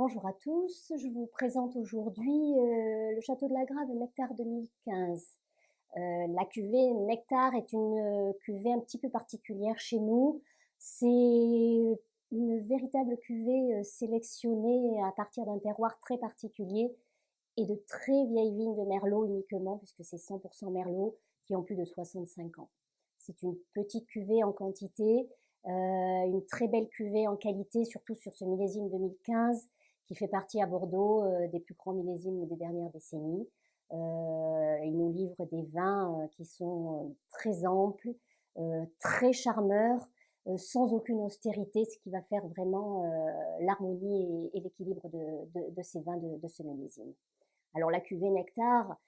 Bonjour à tous, je vous présente aujourd'hui le Château de la Grave Nectar 2015. La cuvée Nectar est une cuvée un petit peu particulière chez nous. C'est une véritable cuvée sélectionnée à partir d'un terroir très particulier et de très vieilles vignes de Merlot uniquement, puisque c'est 100% Merlot qui ont plus de 65 ans. C'est une petite cuvée en quantité, une très belle cuvée en qualité, surtout sur ce millésime 2015 qui fait partie à Bordeaux des plus grands millésimes des dernières décennies. Il nous livre des vins qui sont très amples, très charmeurs, sans aucune austérité, ce qui va faire vraiment l'harmonie et l'équilibre de ces vins de ce millésime. Alors la cuvée Nectar,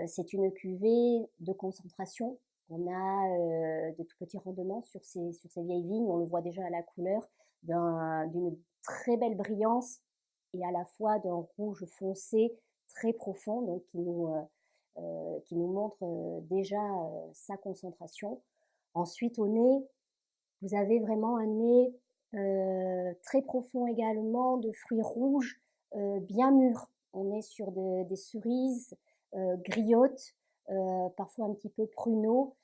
c'est une cuvée de concentration. On a de tout petits rendements sur ces vieilles vignes. On le voit déjà à la couleur, d'une très belle brillance et à la fois d'un rouge foncé très profond, donc qui nous montre déjà sa concentration. Ensuite, au nez, vous avez vraiment un nez très profond également, de fruits rouges bien mûrs. On est sur des cerises griottes, parfois un petit peu pruneaux,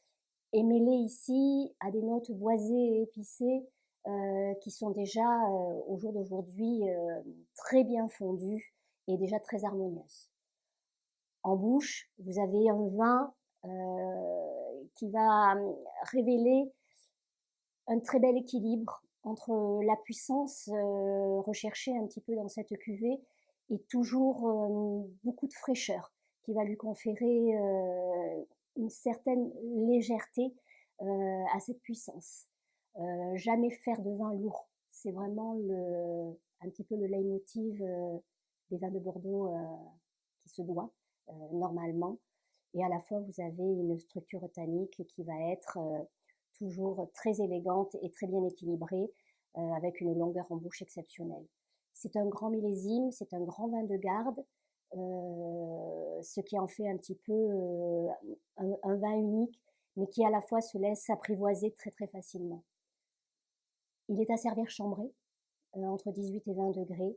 et mêlées ici à des notes boisées et épicées qui sont déjà au jour d'aujourd'hui très bien fondues et déjà très harmonieuses. En bouche, vous avez un vin qui va révéler un très bel équilibre entre la puissance recherchée un petit peu dans cette cuvée et toujours beaucoup de fraîcheur qui va lui conférer une certaine légèreté à cette puissance. Jamais faire de vin lourd, c'est vraiment un petit peu le leitmotiv des vins de Bordeaux qui se doit normalement. Et à la fois, vous avez une structure tannique qui va être toujours très élégante et très bien équilibrée, avec une longueur en bouche exceptionnelle. C'est un grand millésime, c'est un grand vin de garde, ce qui en fait un petit peu un vin unique, mais qui à la fois se laisse apprivoiser très très facilement. Il est à servir chambré, entre 18 et 20 degrés.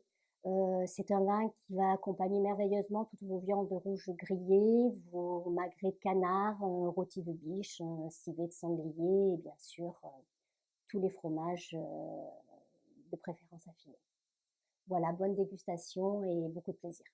C'est un vin qui va accompagner merveilleusement toutes vos viandes rouges grillées, vos magrets de canard, rôtis de biche, civet de sanglier et bien sûr tous les fromages de préférence affinés. Voilà, bonne dégustation et beaucoup de plaisir.